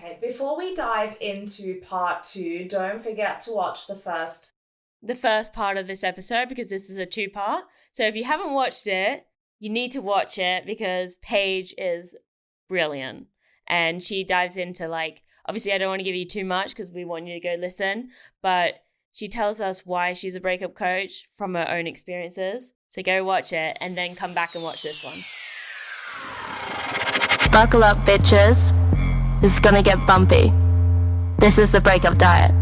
Okay, before we dive into part 2, don't forget to watch the first part of this episode, because this is a 2-part. So if you haven't watched it, you need to watch it, because Paige is brilliant. And she dives into, like, obviously I don't want to give you too much because we want you to go listen, but she tells us why she's a breakup coach from her own experiences. So go watch it and then come back and watch this one. Buckle up, bitches. It's gonna get bumpy. This is the breakup diet.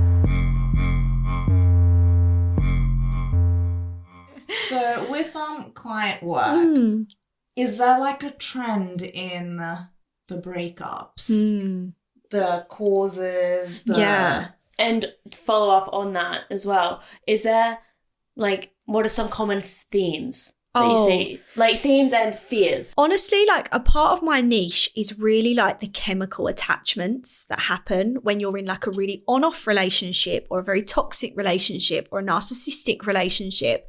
So with client work, is there like a trend in the breakups? The causes? Yeah. And follow up on that as well. Is there, like, what are some common themes that you see? Like, themes and fears. Honestly, like, a part of my niche is really like the chemical attachments that happen when you're in like a really on-off relationship or a very toxic relationship or a narcissistic relationship.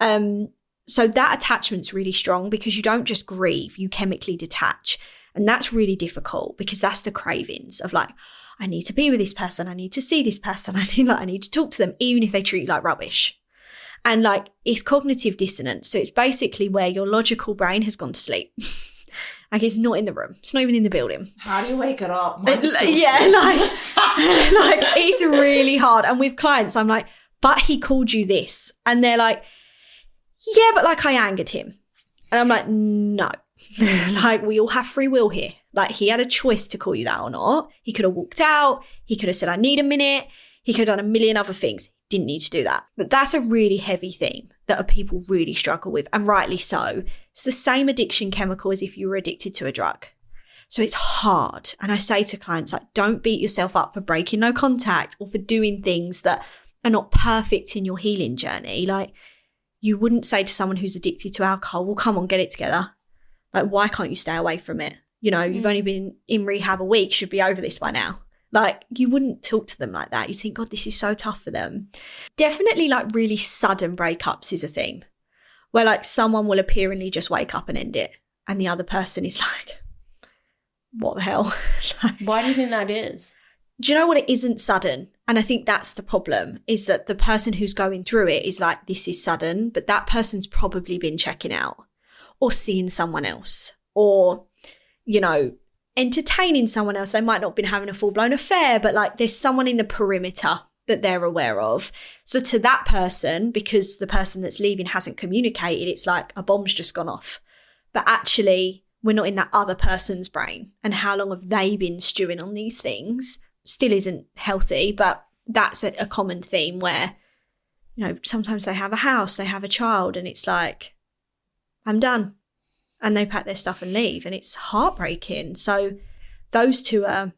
So that attachment's really strong because you don't just grieve, you chemically detach. And that's really difficult because that's the cravings of like, I need to be with this person. I need to see this person. I need to talk to them, even if they treat you like rubbish. And like, it's cognitive dissonance. So it's basically where your logical brain has gone to sleep. Like, it's not in the room. It's not even in the building. How do you wake it up? Like it's really hard. And with clients, I'm like, but he called you this. And they're like, yeah, but like I angered him. And I'm like, no. Like, we all have free will here. Like, he had a choice to call you that or not. He could have walked out. He could have said, I need a minute. He could have done a million other things. Didn't need to do that. But that's a really heavy theme that people really struggle with, and rightly so. It's the same addiction chemical as if you were addicted to a drug. So it's hard. And I say to clients, like, don't beat yourself up for breaking no contact or for doing things that are not perfect in your healing journey. Like, you wouldn't say to someone who's addicted to alcohol, well, come on, get it together. Like, why can't you stay away from it? You know, you've only been in rehab a week, should be over this by now. Like, you wouldn't talk to them like that. You think, God, this is so tough for them. Definitely, like, really sudden breakups is a thing where, like, someone will appearingly just wake up and end it. And the other person is like, what the hell? Like, why do you think that is? Do you know what? It isn't sudden. And I think that's the problem, is that the person who's going through it is like, this is sudden, but that person's probably been checking out or seeing someone else or, you know, entertaining someone else. They might not have been having a full-blown affair, but like, there's someone in the perimeter that they're aware of. So to that person, because the person that's leaving hasn't communicated, it's like a bomb's just gone off. But actually, we're not in that other person's brain. And how long have they been stewing on these things? Still isn't healthy, but that's a common theme where, you know, sometimes they have a house, they have a child, and it's like, I'm done. And they pack their stuff and leave, and it's heartbreaking. So those two are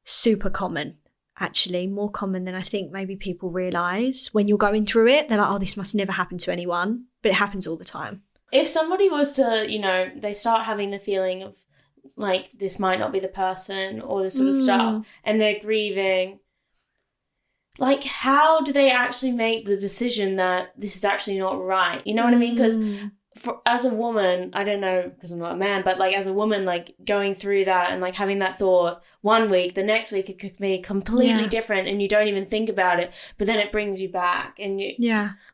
super common, actually, more common than I think maybe people realise. When you're going through it, they're like, oh, this must never happen to anyone, but it happens all the time. If somebody was to, you know, they start having the feeling of like, this might not be the person or this sort of stuff, and they're grieving, like, how do they actually make the decision that this is actually not right? You know what I mean? Because as a woman, I don't know, because I'm not a man, but like, as a woman, like, going through that and like having that thought one week, the next week it could be completely different and you don't even think about it, but then it brings you back and you,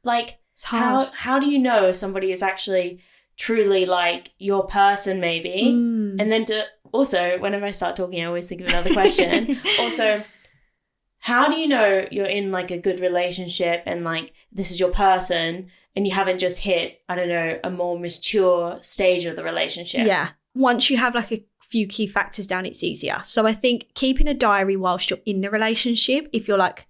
like, it's hard. How do you know if somebody is actually truly like your person, maybe? And then to also, whenever I start talking, I always think of another question. Also, how do you know you're in like a good relationship and like this is your person and you haven't just hit, I don't know, a more mature stage of the relationship? Yeah. Once you have like a few key factors down, it's easier. So I think keeping a diary whilst you're in the relationship, if you're like,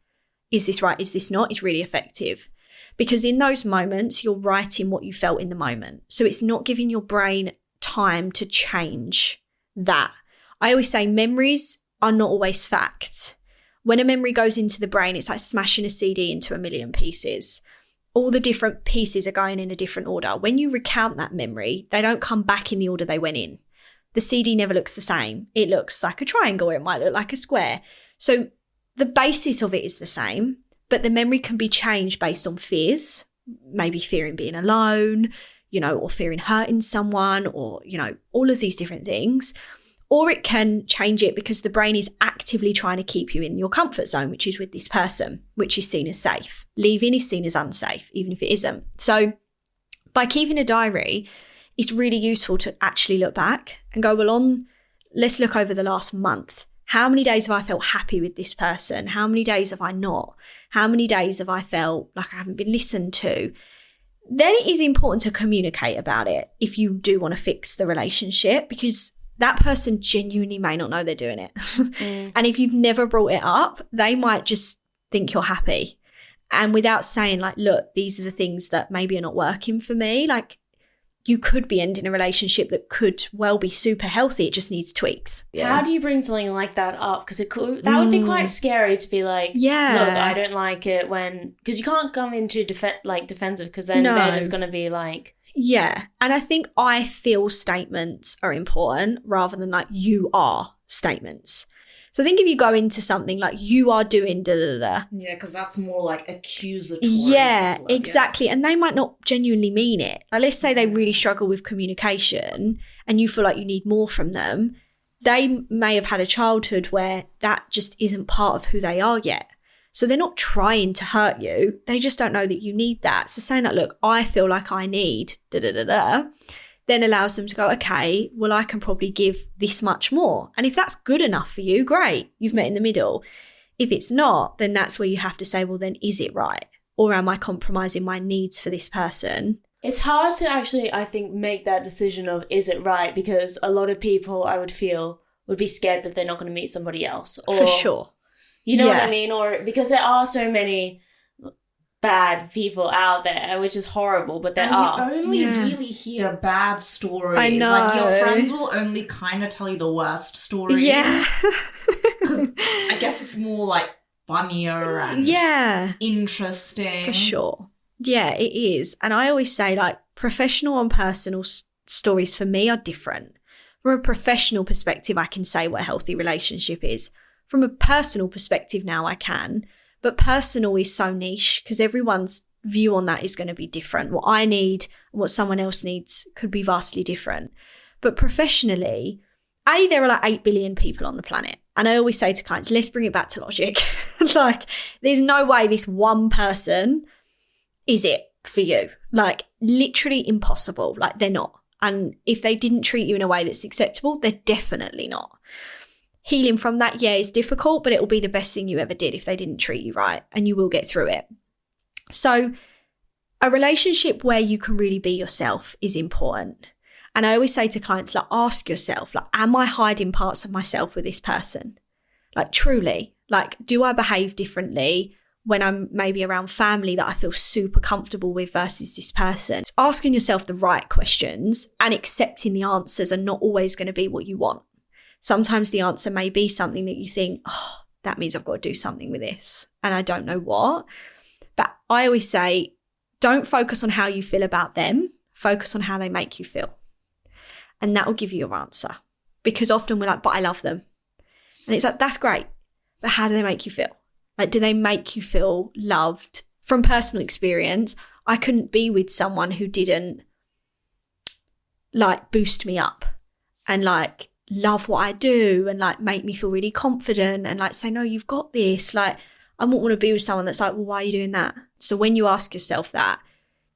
is this right? Is this not? Is really effective. Because in those moments, you're writing what you felt in the moment. So it's not giving your brain time to change that. I always say memories are not always facts. When a memory goes into the brain, it's like smashing a CD into a million pieces. All the different pieces are going in a different order. When you recount that memory, they don't come back in the order they went in. The CD never looks the same. It looks like a triangle, or it might look like a square. So the basis of it is the same, but the memory can be changed based on fears, maybe fearing being alone, you know, or fearing hurting someone, or, you know, all of these different things. Or it can change it because the brain is actively trying to keep you in your comfort zone, which is with this person, which is seen as safe. Leaving is seen as unsafe, even if it isn't. So by keeping a diary, it's really useful to actually look back and go, well, let's look over the last month. How many days have I felt happy with this person? How many days have I not? How many days have I felt like I haven't been listened to? Then it is important to communicate about it if you do want to fix the relationship, because that person genuinely may not know they're doing it. And if you've never brought it up, they might just think you're happy. And without saying like, look, these are the things that maybe are not working for me. Like, you could be ending a relationship that could well be super healthy. It just needs tweaks. How do you bring something like that up? Because that would be quite scary to be like, look, I don't like it when, because you can't come into defensive, because then they're just going to be like. Yeah. And I think I feel statements are important rather than like you are statements. So I think if you go into something like you are doing da-da-da. Yeah, because that's more like accusatory. Yeah, exactly. Yeah. And they might not genuinely mean it. Like, let's say they really struggle with communication and you feel like you need more from them. They may have had a childhood where that just isn't part of who they are yet. So they're not trying to hurt you. They just don't know that you need that. So saying that, look, I feel like I need da-da-da-da, then allows them to go, okay, well, I can probably give this much more. And if that's good enough for you, great, you've met in the middle. If it's not, then that's where you have to say, well, then is it right? Or am I compromising my needs for this person? It's hard to actually, I think, make that decision of is it right? Because a lot of people, I would feel, would be scared that they're not going to meet somebody else. Or, for sure. You know what I mean? Or because there are so many bad people out there, which is horrible, but there are. You only really hear bad stories. I know. Like, your friends will only kind of tell you the worst stories. Yeah. Because I guess it's more like funnier and interesting. For sure. Yeah, it is. And I always say, like, professional and personal stories for me are different. From a professional perspective, I can say what a healthy relationship is. From a personal perspective now, I can. But personal is so niche because everyone's view on that is going to be different. What I need and what someone else needs could be vastly different. But professionally, there are like 8 billion people on the planet. And I always say to clients, let's bring it back to logic. Like, there's no way this one person is it for you. Like, literally impossible. Like, they're not. And if they didn't treat you in a way that's acceptable, they're definitely not. Healing from that, is difficult, but it will be the best thing you ever did if they didn't treat you right, and you will get through it. So a relationship where you can really be yourself is important. And I always say to clients, like, ask yourself, like, am I hiding parts of myself with this person? Like, truly, like, do I behave differently when I'm maybe around family that I feel super comfortable with versus this person? It's asking yourself the right questions and accepting the answers are not always going to be what you want. Sometimes the answer may be something that you think, oh, that means I've got to do something with this and I don't know what. But I always say, don't focus on how you feel about them. Focus on how they make you feel. And that will give you your answer. Because often we're like, but I love them. And it's like, that's great. But how do they make you feel? Like, do they make you feel loved? From personal experience, I couldn't be with someone who didn't like boost me up and like love what I do and like make me feel really confident and like say, no, you've got this. Like, I wouldn't want to be with someone that's like, well, why are you doing that? So when you ask yourself that,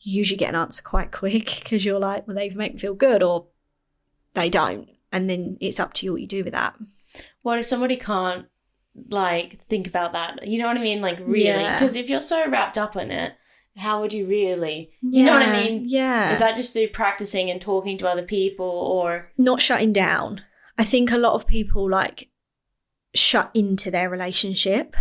you usually get an answer quite quick because you're like, well, they either make me feel good or they don't. And then it's up to you what you do with that. What if somebody can't like think about that? You know what I mean? Like, really? Because if you're so wrapped up in it, how would you really? You know what I mean? Yeah. Is that just through practicing and talking to other people or? Not shutting down. I think a lot of people like shut into their relationship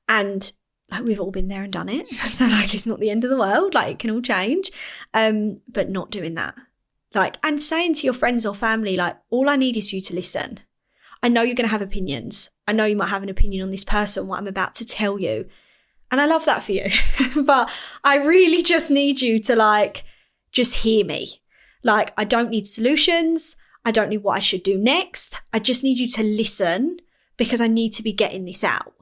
and like we've all been there and done it. So like it's not the end of the world. Like it can all change. But not doing that. Like, and saying to your friends or family, like, all I need is you to listen. I know you're going to have opinions. I know you might have an opinion on this person, what I'm about to tell you. And I love that for you. But I really just need you to like, just hear me. Like, I don't need solutions. I don't know what I should do next. I just need you to listen because I need to be getting this out.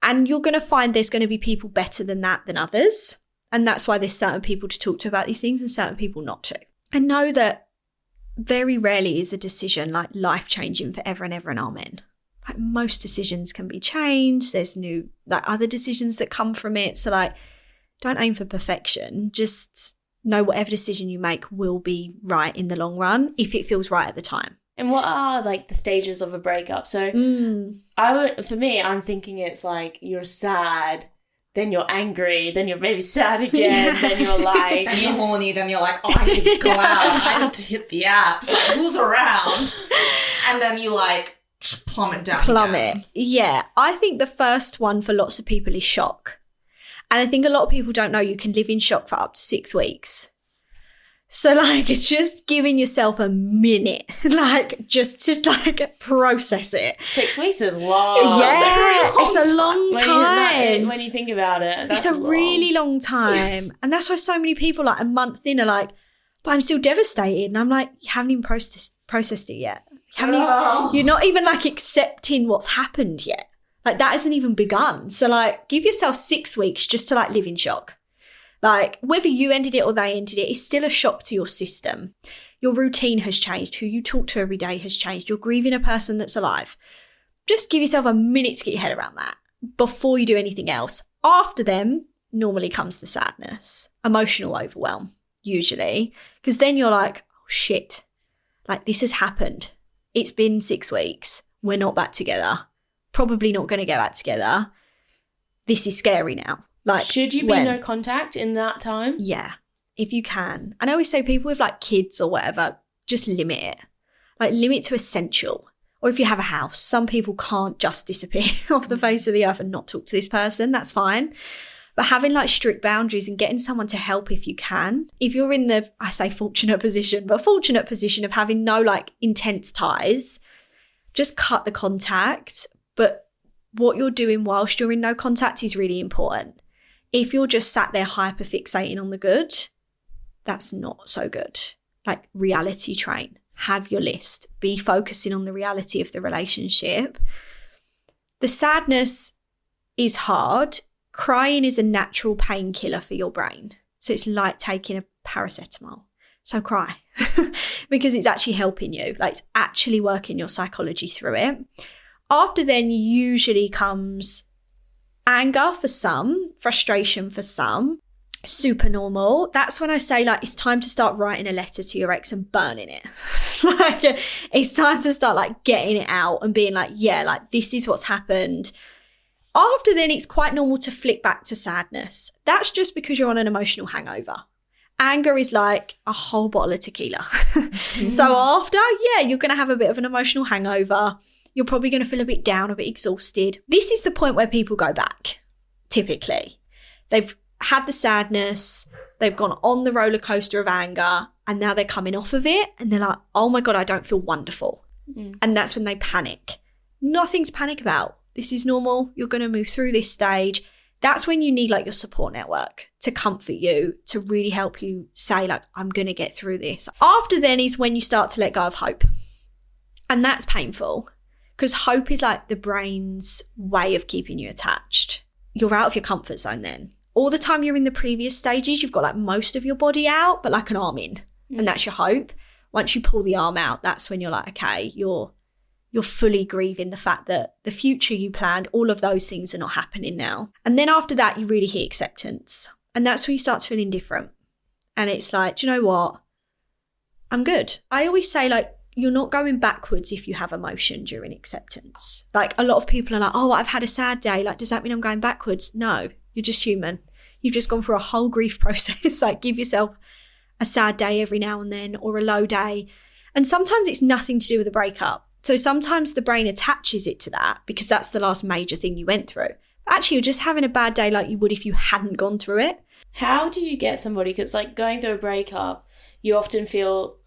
And you're going to find there's going to be people better than that than others. And that's why there's certain people to talk to about these things and certain people not to. And know that very rarely is a decision like life-changing forever and ever and amen. Like most decisions can be changed. There's new like other decisions that come from it. So like don't aim for perfection. Just know whatever decision you make will be right in the long run if it feels right at the time. And what are like the stages of a breakup? So for me, I'm thinking it's like you're sad, then you're angry, then you're maybe sad again, then you're like... And you're horny, then you're like, oh, I need to go out, I need to hit the apps, like, who's around? And then you, like, plummet down again. Yeah. I think the first one for lots of people is shock. And I think a lot of people don't know you can live in shock for up to 6 weeks. So, like, just giving yourself a minute, like, just to, like, process it. 6 weeks is long. Yeah, it's a long time. When you think about it, it's a really long time. And that's why so many people, like, a month in are like, but I'm still devastated. And I'm like, you haven't even processed it yet. You're not even, like, accepting what's happened yet. Like, that hasn't even begun. So, like, give yourself 6 weeks just to, like, live in shock. Like, whether you ended it or they ended it, it's still a shock to your system. Your routine has changed. Who you talk to every day has changed. You're grieving a person that's alive. Just give yourself a minute to get your head around that before you do anything else. After them, normally comes the sadness, emotional overwhelm, usually. Because then you're like, oh, shit. Like, this has happened. It's been 6 weeks. We're not back together. Probably not going to get back together. This is scary now. Like, should you be no contact in that time? Yeah, if you can. And I always say people with like kids or whatever, just limit it. Like limit to essential. Or if you have a house, some people can't just disappear off the face of the earth and not talk to this person. That's fine. But having like strict boundaries and getting someone to help if you can. If you're in the, I say fortunate position of having no like intense ties, just cut the contact. But what you're doing whilst you're in no contact is really important. If you're just sat there hyperfixating on the good, that's not so good. Like reality train, have your list, be focusing on the reality of the relationship. The sadness is hard. Crying is a natural painkiller for your brain. So it's like taking a paracetamol. So cry because it's actually helping you. Like it's actually working your psychology through it. After then usually comes anger for some, frustration for some, super normal. That's when I say like it's time to start writing a letter to your ex and burning it. Like it's time to start like getting it out and being like, yeah, like this is what's happened. After then it's quite normal to flick back to sadness. That's just because you're on an emotional hangover. Anger is like a whole bottle of tequila. So after, yeah, you're going to have a bit of an emotional hangover. You're probably going to feel a bit down, a bit exhausted. This is the point where people go back, typically. They've had the sadness, they've gone on the roller coaster of anger, and now they're coming off of it, and they're like, oh my God, I don't feel wonderful. And that's when they panic. Nothing to panic about. This is normal. You're going to move through this stage. That's when you need like your support network to comfort you, to really help you say like, I'm going to get through this. After then is when you start to let go of hope. And that's painful. Because hope is like the brain's way of keeping you attached. You're out of your comfort zone then. All the time you're in the previous stages, you've got like most of your body out, but like an arm in. And that's your hope. Once you pull the arm out, that's when you're like, okay, you're fully grieving the fact that the future you planned, all of those things are not happening now. And then after that, you really hit acceptance. And that's where you start feeling different. And it's like, do you know what? I'm good. I always say like, you're not going backwards if you have emotion during acceptance. Like a lot of people are like, oh, I've had a sad day. Like, does that mean I'm going backwards? No, you're just human. You've just gone through a whole grief process. Like give yourself a sad day every now and then or a low day. And sometimes it's nothing to do with the breakup. So sometimes the brain attaches it to that because that's the last major thing you went through. But actually, you're just having a bad day like you would if you hadn't gone through it. How do you get somebody? Because like going through a breakup, you often feel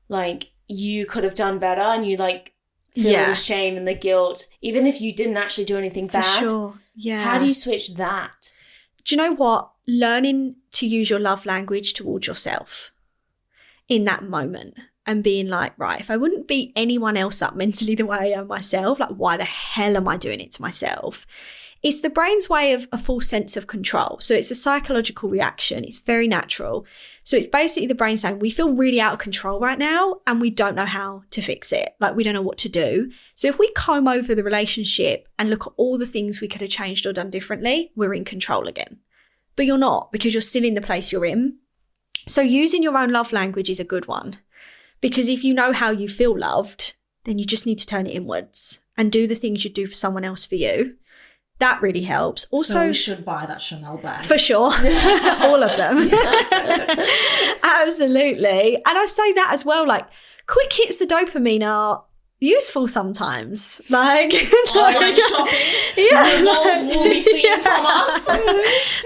like you could have done better and you like feel the shame and the guilt, even if you didn't actually do anything bad. For sure. Yeah. How do you switch that? Do you know what? Learning to use your love language towards yourself in that moment and being like, right, if I wouldn't beat anyone else up mentally the way I am myself, like why the hell am I doing it to myself? It's the brain's way of a false sense of control. So it's a psychological reaction. It's very natural. So it's basically the brain saying, we feel really out of control right now and we don't know how to fix it. Like, we don't know what to do. So if we comb over the relationship and look at all the things we could have changed or done differently, we're in control again. But you're not, because you're still in the place you're in. So using your own love language is a good one, because if you know how you feel loved, then you just need to turn it inwards and do the things you do for someone else for you. That really helps. Also, so we should buy that Chanel bag. For sure. All of them. Absolutely. And I say that as well, like, quick hits of dopamine are useful sometimes. Like online shopping. Yeah. Revolve will be seen from us.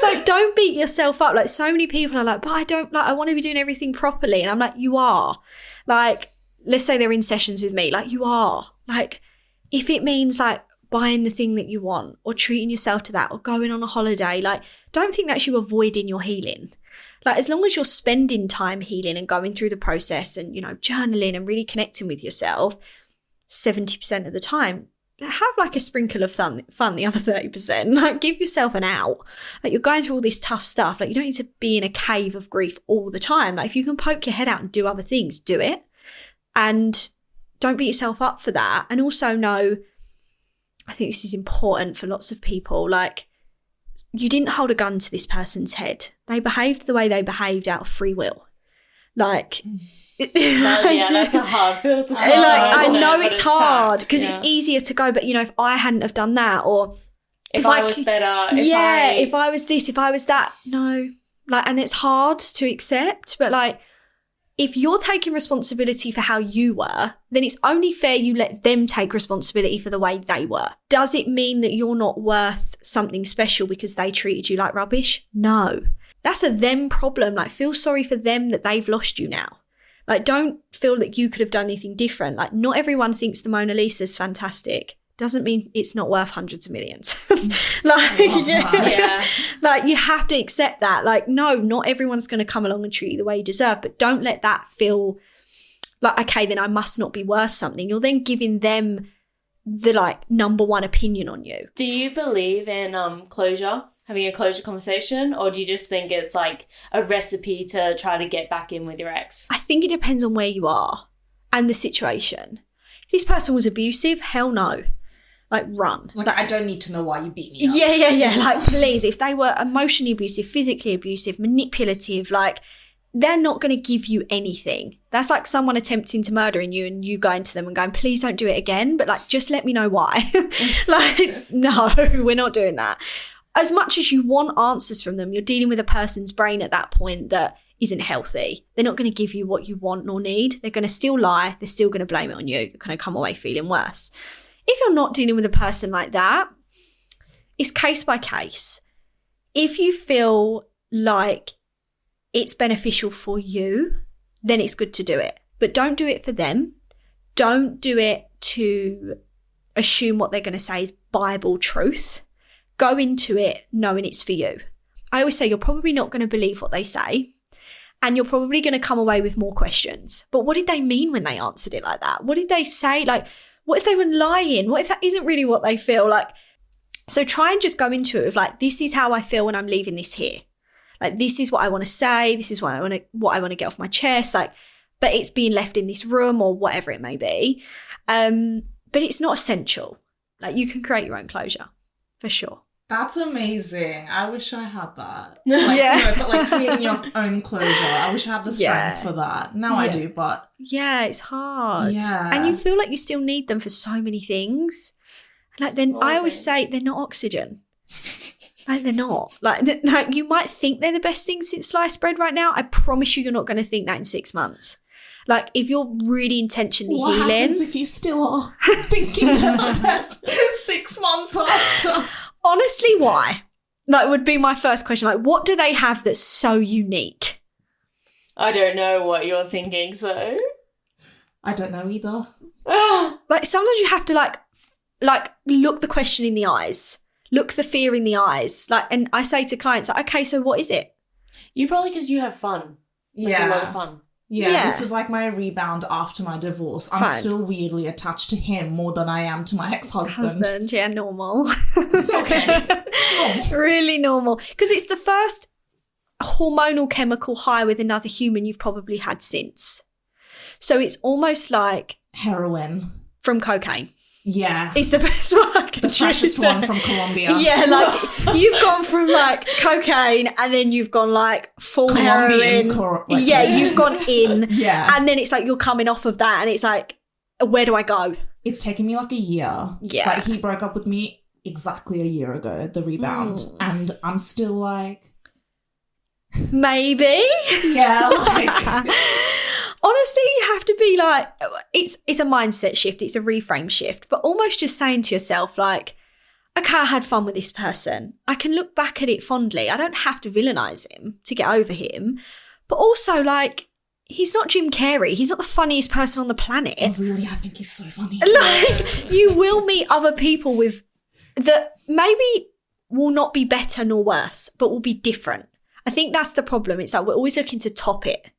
Like, don't beat yourself up. Like, so many people are like, but I want to be doing everything properly. And I'm like, you are. Like, let's say they're in sessions with me. Like, you are. Like, if it means like buying the thing that you want or treating yourself to that or going on a holiday, like, don't think that's you avoiding your healing. Like, as long as you're spending time healing and going through the process and, you know, journaling and really connecting with yourself 70% of the time, have like a sprinkle of fun the other 30%. Like, give yourself an out. Like, you're going through all this tough stuff. Like, you don't need to be in a cave of grief all the time. Like, if you can poke your head out and do other things, do it. And don't beat yourself up for that. And also know, I think this is important for lots of people, like, you didn't hold a gun to this person's head. They behaved the way they behaved out of free will. Like, yeah, that's a hard pill to swallow. Like, I know it's hard because it's easier to go, but, you know, if I hadn't have done that, or if I was better, if I was this, if I was that, no. Like, and it's hard to accept, but like, if you're taking responsibility for how you were, then it's only fair you let them take responsibility for the way they were. Does it mean that you're not worth something special because they treated you like rubbish? No. That's a them problem. Like, feel sorry for them that they've lost you now. Like, don't feel that you could have done anything different. Like, not everyone thinks the Mona Lisa's fantastic. Doesn't mean it's not worth hundreds of millions. Like, you have to accept that. Like, no, not everyone's going to come along and treat you the way you deserve, but don't let that feel like, okay, then I must not be worth something. You're then giving them the, like, number one opinion on you. Do you believe in closure, having a closure conversation, or do you just think it's like a recipe to try to get back in with your ex? I think it depends on where you are and the situation. If this person was abusive, hell no. Like, run. Like, I don't need to know why you beat me up. Yeah. Like, please, if they were emotionally abusive, physically abusive, manipulative, like, they're not going to give you anything. That's like someone attempting to murder you and you going to them and going, please don't do it again, but like, just let me know why. Like, no, we're not doing that. As much as you want answers from them, you're dealing with a person's brain at that point that isn't healthy. They're not going to give you what you want nor need. They're going to still lie. They're still going to blame it on you. You're going to come away feeling worse. If you're not dealing with a person like that, it's case by case. If you feel like it's beneficial for you, then it's good to do it. But don't do it for them. Don't do it to assume what they're going to say is Bible truth. Go into it knowing it's for you. I always say you're probably not going to believe what they say, and you're probably going to come away with more questions. But what did they mean when they answered it like that? What did they say? Like, what if they were lying? What if that isn't really what they feel like? So try and just go into it with like, this is how I feel when I'm leaving this here. Like, this is what I want to say. This is what I want to get off my chest. Like, but it's being left in this room or whatever it may be. But it's not essential. Like, you can create your own closure for sure. That's amazing. I wish I had that. Like, but like creating your own closure. I wish I had the strength for that. Now I do, but... Yeah, it's hard. Yeah. And you feel like you still need them for so many things. Like, then I always say they're not oxygen. Like, they're not. Like, you might think they're the best thing since sliced bread right now. I promise you're not going to think that in 6 months. Like, if you're really intentionally healing... What happens if you still are thinking they're the best 6 months after? Honestly, why? That would be my first question. Like, what do they have that's so unique? I don't know what you're thinking, so... I don't know either. Like, sometimes you have to, like look the question in the eyes. Look the fear in the eyes. Like, and I say to clients, like, okay, so what is it? You probably, because you have fun. Like, a lot of fun. Yeah, this is like my rebound after my divorce. I'm still weirdly attached to him more than I am to my ex-husband. Yeah, normal. Okay. Really normal. Because it's the first hormonal chemical high with another human you've probably had since. So it's almost like... heroin. From cocaine. Yeah. It's the best one I can The freshest one from Colombia. Yeah, like you've gone from like cocaine and then you've gone like full Colombian heroin. You've gone in. Yeah. And then it's like you're coming off of that and it's like, where do I go? It's taken me like a year. Yeah. Like he broke up with me exactly a year ago, the rebound. And I'm still like... maybe. Yeah, like... Honestly, you have to be like, it's a mindset shift, it's a reframe shift, but almost just saying to yourself like, okay, I had fun with this person. I can look back at it fondly. I don't have to villainize him to get over him. But also like, he's not Jim Carrey. He's not the funniest person on the planet. Oh, really? I think he's so funny. Like, you will meet other people with that maybe will not be better nor worse, but will be different. I think that's the problem. It's like we're always looking to top it.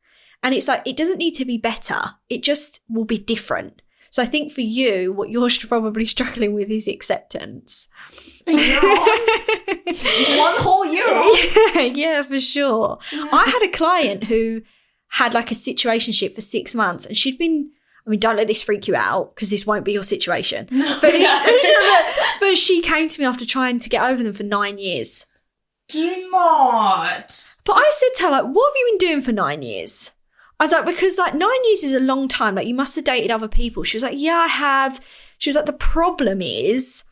And it's like, it doesn't need to be better. It just will be different. So I think for you, what you're probably struggling with is acceptance. One whole year. Yeah, for sure. I had a client who had like a situationship for 6 months and she'd been, I mean, don't let this freak you out because this won't be your situation. But she came to me after trying to get over them for 9 years. Do not. But I said to her, like, what have you been doing for 9 years? I was like, because like 9 years is a long time. Like you must have dated other people. She was like, yeah, I have. She was like, the problem is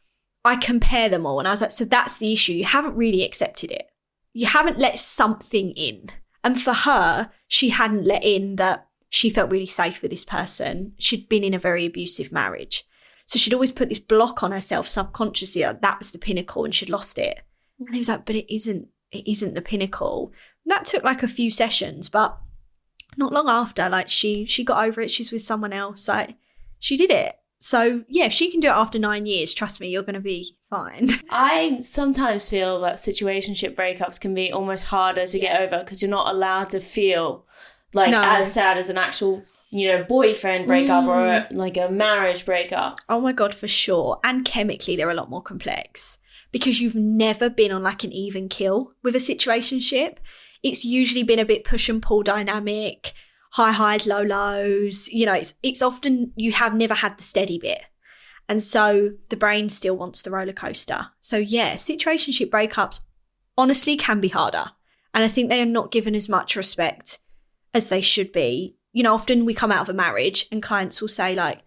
I compare them all. And I was like, so that's the issue. You haven't really accepted it. You haven't let something in. And for her, she hadn't let in that she felt really safe with this person. She'd been in a very abusive marriage. So she'd always put this block on herself subconsciously. Like that was the pinnacle and she'd lost it. And he was like, but it isn't the pinnacle. And that took like a few sessions, but not long after, like she got over it. She's with someone else. Like she did it. So yeah, if she can do it after 9 years, trust me, you're going to be fine. I sometimes feel that situationship breakups can be almost harder to get over because you're not allowed to feel like as sad as an actual, boyfriend breakup or like a marriage breakup. Oh my God, for sure. And chemically, they're a lot more complex because you've never been on like an even kill with a situationship. It's usually been a bit push and pull dynamic, high highs, low lows. It's often you have never had the steady bit. And so the brain still wants the roller coaster. So yeah, situationship breakups honestly can be harder. And I think they are not given as much respect as they should be. Often we come out of a marriage and clients will say like,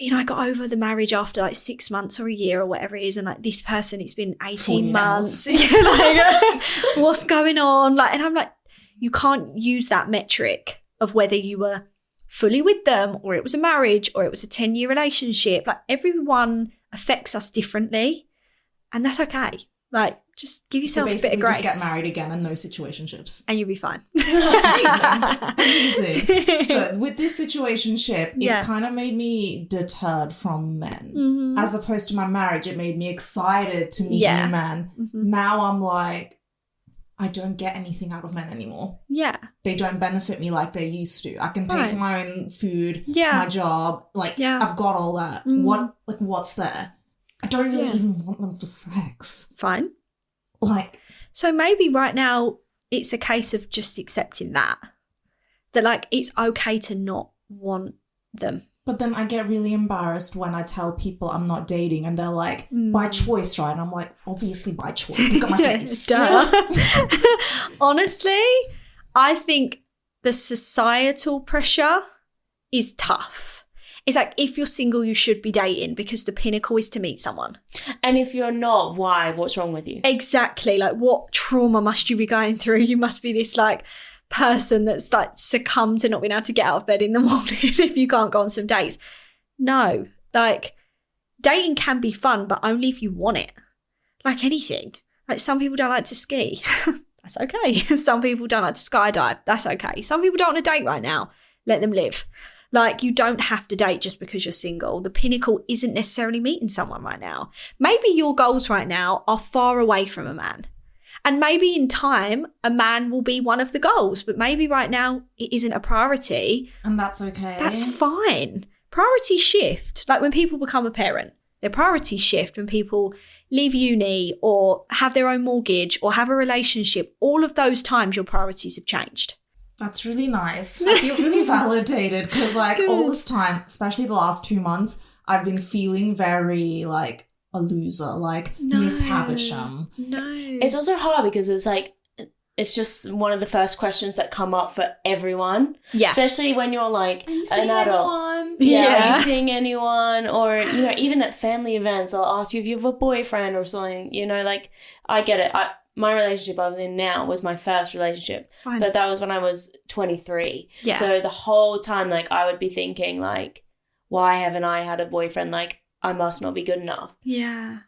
I got over the marriage after like 6 months or a year or whatever it is. And like this person, it's been 18 months. What's going on? Like, and I'm like, you can't use that metric of whether you were fully with them or it was a marriage or it was a 10-year relationship. Like everyone affects us differently and that's okay. Like just give yourself a bit of grace. Just get married again and no situationships. And you'll be fine. Amazing. So with this situationship, it's kind of made me deterred from men. Mm-hmm. As opposed to my marriage, it made me excited to meet new men. Mm-hmm. Now I'm like, I don't get anything out of men anymore. Yeah. They don't benefit me like they used to. I can pay for my own food, my job. Like I've got all that. What's there? I don't really even want them for sex. Fine. So maybe right now it's a case of just accepting that like it's okay to not want them. But then I get really embarrassed when I tell people I'm not dating and they're like, by choice, right? And I'm like, obviously by choice. Look at my face. Duh. Honestly, I think the societal pressure is tough. It's like, if you're single, you should be dating because the pinnacle is to meet someone. And if you're not, why? What's wrong with you? Exactly. Like, what trauma must you be going through? You must be this, like, person that's, like, succumbed to not being able to get out of bed in the morning if you can't go on some dates. No. Like, dating can be fun, but only if you want it. Like anything. Like, some people don't like to ski. That's okay. Some people don't like to skydive. That's okay. Some people don't want to date right now. Let them live. Like, you don't have to date just because you're single. The pinnacle isn't necessarily meeting someone right now. Maybe your goals right now are far away from a man. And maybe in time, a man will be one of the goals, but maybe right now it isn't a priority. And that's okay. That's fine. Priorities shift. Like when people become a parent, their priorities shift. When people leave uni or have their own mortgage or have a relationship, all of those times your priorities have changed. That's really nice. I feel really validated because like all this time, especially the last 2 months, I've been feeling very like a loser, like Miss Havisham. No. It's also hard because it's like, it's just one of the first questions that come up for everyone. Yeah. Especially when you're like Are you an seeing adult. anyone? Yeah. Are you seeing anyone? Or, you know, even at family events, I'll ask you if you have a boyfriend or something. You know, like, I get it. My relationship I'm in now was my first relationship. Fine. But that was when I was 23. Yeah. So the whole time, like, I would be thinking, like, why haven't I had a boyfriend? Like, I must not be good enough. Yeah.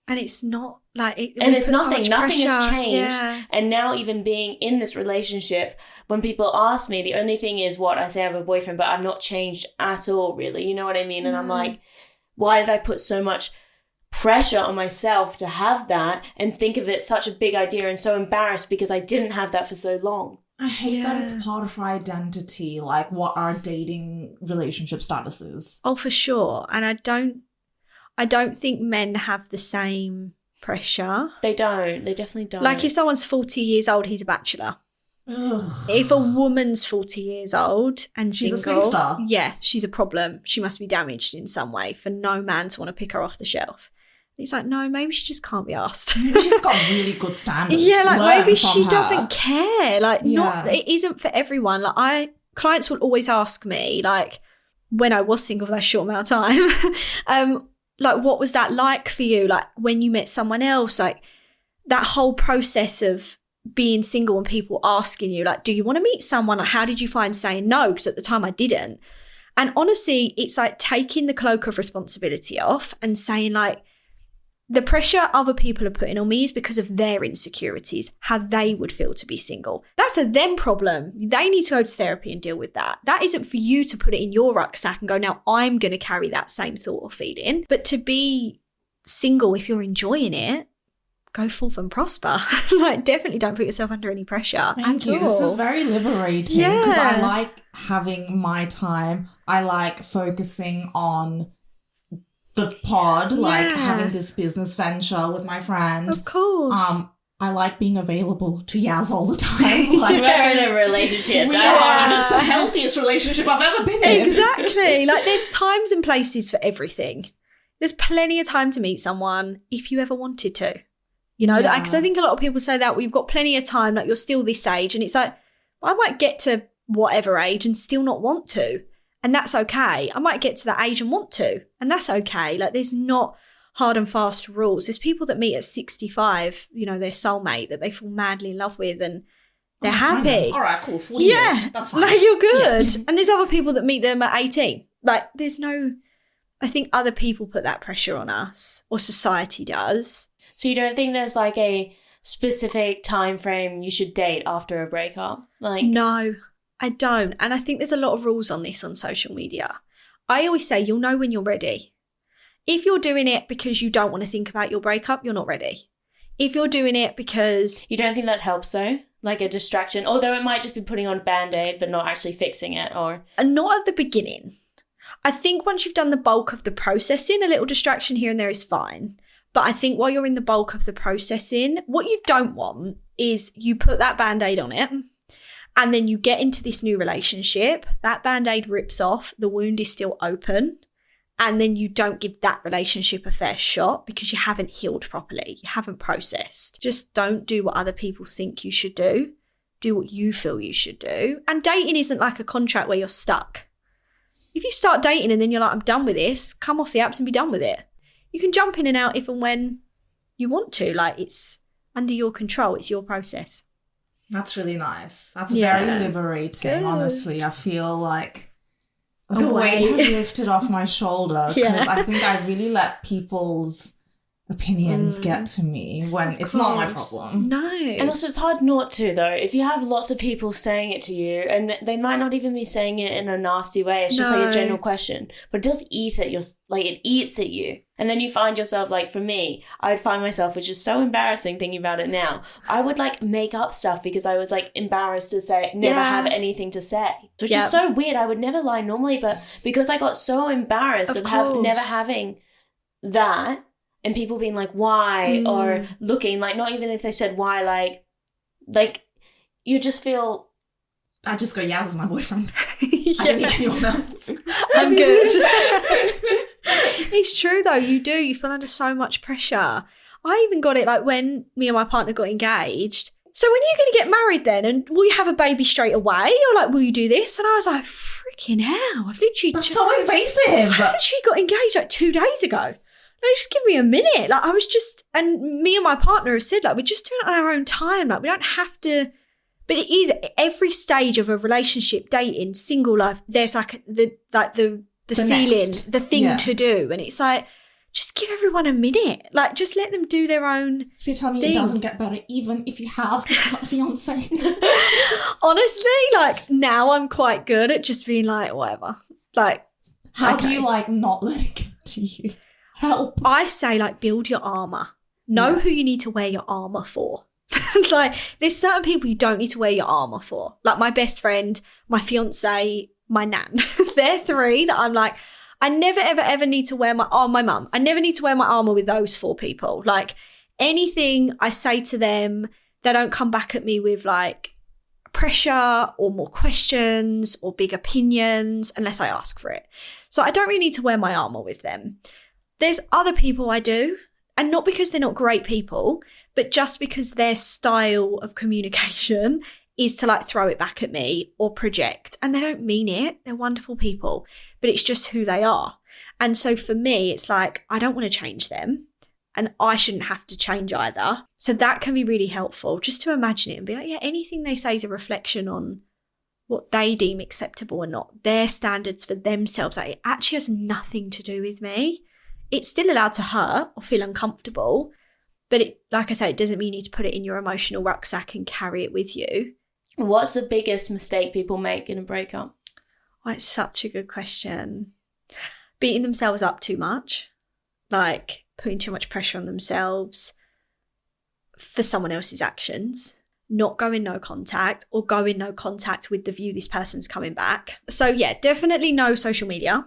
And it's not like it. And it's so nothing much has pressure. changed. Yeah. And now even being in this relationship, when people ask me, the only thing is what I say I have a boyfriend, but I've not changed at all, really. You know what I mean? And I'm like, why did I put so much pressure on myself to have that and think of it such a big idea and so embarrassed because I didn't have that for so long? I hate that it's part of our identity, like what our dating relationship status is. Oh, for sure. And I don't think men have the same pressure. They don't. They definitely don't. Like if someone's 40 years old, he's a bachelor. Ugh. If a woman's 40 years old and She's single, a spinster. yeah, she's a problem. She must be damaged in some way for no man to want to pick her off the shelf. It's like, no, maybe she just can't be asked. She's got really good standards. Yeah, like Learn maybe from she her. doesn't care. Like, Yeah. it isn't for everyone. Like clients will always ask me, like when I was single for that short amount of time, like what was that like for you? Like when you met someone else, like that whole process of being single and people asking you, like, do you want to meet someone? Like, how did you find saying no? Because at the time I didn't. And honestly, it's like taking the cloak of responsibility off and saying like, the pressure other people are putting on me is because of their insecurities, how they would feel to be single. That's a them problem. They need to go to therapy and deal with that. That isn't for you to put it in your rucksack and go, now I'm going to carry that same thought or feeling. But to be single, if you're enjoying it, go forth and prosper. Like, definitely don't put yourself under any pressure. Thank you. This is very liberating because I like having my time. I like focusing on the pod, like having this business venture with my friend. Of course. I like being available to Yaz all the time. Like, we're in a relationship. we are. It's the healthiest relationship I've ever been in. Exactly. Like there's times and places for everything. There's plenty of time to meet someone if you ever wanted to. You know, because I think a lot of people say that we've got plenty of time, like you're still this age. And it's like, I might get to whatever age and still not want to. And that's okay. I might get to that age and want to. And that's okay. Like there's not hard and fast rules. There's people that meet at 65, you know, their soulmate that they fall madly in love with and they're happy. All right, cool. 40 years. That's fine. Like you're good. Yeah. And there's other people that meet them at 18. Like there's no, I think other people put that pressure on us or society does. So you don't think there's like a specific time frame you should date after a breakup? Like no, I don't. And I think there's a lot of rules on this on social media. I always say you'll know when you're ready. If you're doing it because you don't want to think about your breakup, you're not ready. If you're doing it because... You don't think that helps though? Like a distraction? Although it might just be putting on a Band-Aid but not actually fixing it or... Not at the beginning. I think once you've done the bulk of the processing, a little distraction here and there is fine. But I think while you're in the bulk of the processing, what you don't want is you put that Band-Aid on it and then you get into this new relationship, that Band-Aid rips off, the wound is still open, and then you don't give that relationship a fair shot because you haven't healed properly, you haven't processed. Just don't do what other people think you should do. Do what you feel you should do. And dating isn't like a contract where you're stuck. If you start dating and then you're like, I'm done with this, come off the apps and be done with it. You can jump in and out if and when you want to. Like, it's under your control. It's your process. That's really nice. That's very liberating, honestly. I feel like the weight has lifted off my shoulder because I think I really let people's opinions get to me when it's not my problem. No. And also it's hard not to, though. If you have lots of people saying it to you, and they might not even be saying it in a nasty way, it's just like a general question, but it does eat at it eats at you. And then you find yourself, like, for me, I would find myself, which is so embarrassing thinking about it now, I would like make up stuff because I was like embarrassed to never have anything to say, which is so weird. I would never lie normally, but because I got so embarrassed of never having that, and people being like, why? Or looking, like, not even if they said why, like you just feel... I just go, Yaz is my boyfriend. I don't need anyone else. I'm good. It's true, though. You do. You feel under so much pressure. I even got it, like, when me and my partner got engaged. So when are you going to get married then? And will you have a baby straight away? Or, like, will you do this? And I was like, freaking hell. I've literally... That's so invasive. I literally got engaged, like, 2 days ago. Just give me a minute. Like, I was just, and me and my partner have said, like, we're just doing it on our own time. Like, we don't have to, but it is every stage of a relationship, dating, single life, there's like the ceiling, next. The thing to do. And it's like, just give everyone a minute. Like, just let them do their own So you tell me thing. It doesn't get better even if you have a fiance? Honestly, like, now I'm quite good at just being like, whatever. Like, how do you, like, not let it get to you? Help. I say, like, build your armour. Know who you need to wear your armour for. Like, there's certain people you don't need to wear your armour for. Like, my best friend, my fiance, my nan. They're 3 that I'm like, I never, ever, ever need to wear my mum. I never need to wear my armour with those 4 people. Like, anything I say to them, they don't come back at me with, like, pressure or more questions or big opinions unless I ask for it. So I don't really need to wear my armour with them. There's other people I do, and not because they're not great people, but just because their style of communication is to, like, throw it back at me or project. And they don't mean it. They're wonderful people, but it's just who they are. And so for me, it's like, I don't want to change them, and I shouldn't have to change either. So that can be really helpful, just to imagine it and be like, yeah, anything they say is a reflection on what they deem acceptable or not, their standards for themselves. Like, it actually has nothing to do with me. It's still allowed to hurt or feel uncomfortable, but it, like I say, it doesn't mean you need to put it in your emotional rucksack and carry it with you. What's the biggest mistake people make in a breakup? Oh, it's such a good question. Beating themselves up too much, like putting too much pressure on themselves for someone else's actions, not going no contact or going no contact with the view this person's coming back. So yeah, definitely no social media.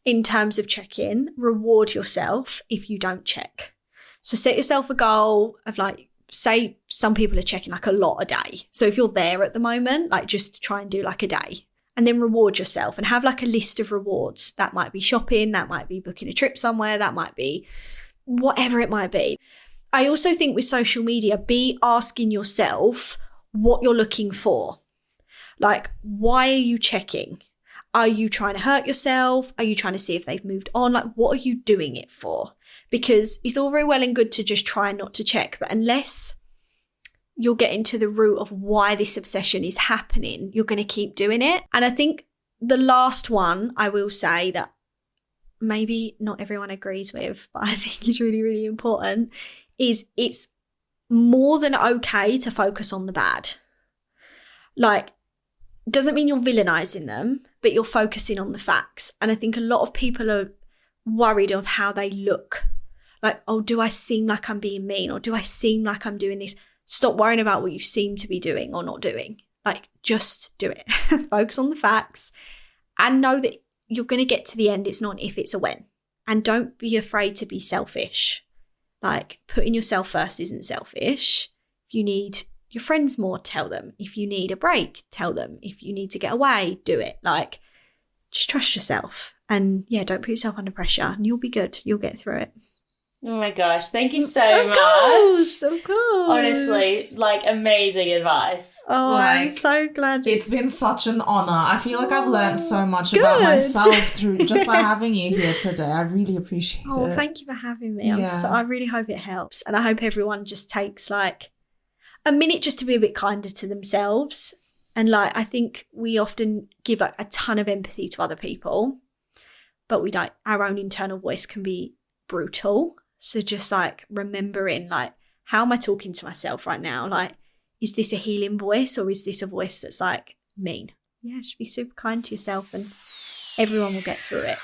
In terms of check-in, reward yourself if you don't check. So set yourself a goal of, like, say some people are checking like a lot a day. So if you're there at the moment, like, just try and do like a day, and then reward yourself and have like a list of rewards. That might be shopping, that might be booking a trip somewhere, that might be whatever it might be. I also think with social media, be asking yourself what you're looking for. Like, why are you checking? Are you trying to hurt yourself? Are you trying to see if they've moved on? Like, what are you doing it for? Because it's all very well and good to just try not to check, but unless you're getting to the root of why this obsession is happening, you're going to keep doing it. And I think the last one I will say that maybe not everyone agrees with, but I think is really, really important, is it's more than okay to focus on the bad. Like, doesn't mean you're villainizing them, but you're focusing on the facts. And I think a lot of people are worried of how they look. Like, oh, do I seem like I'm being mean? Or do I seem like I'm doing this? Stop worrying about what you seem to be doing or not doing. Like, just do it. Focus on the facts and know that you're going to get to the end. It's not an if, it's a when. And don't be afraid to be selfish. Like, putting yourself first isn't selfish. If you need your friends more, tell them. If you need a break, tell them. If you need to get away, do it. Like, just trust yourself. And yeah, don't put yourself under pressure and you'll be good. You'll get through it. Oh my gosh, thank you so much. Of course. Honestly, like, amazing advice. Oh, Like, I'm so glad. It's been such an honour. I feel like I've learned so much about myself through just by having you here today. I really appreciate it. Oh, thank you for having me. I really hope it helps. And I hope everyone just takes like a minute just to be a bit kinder to themselves. And like, I think we often give like a ton of empathy to other people, but we don't. Our own internal voice can be brutal. So just like remembering, like, how am I talking to myself right now? Like, is this a healing voice or is this a voice that's like mean? Yeah, just be super kind to yourself and everyone will get through it.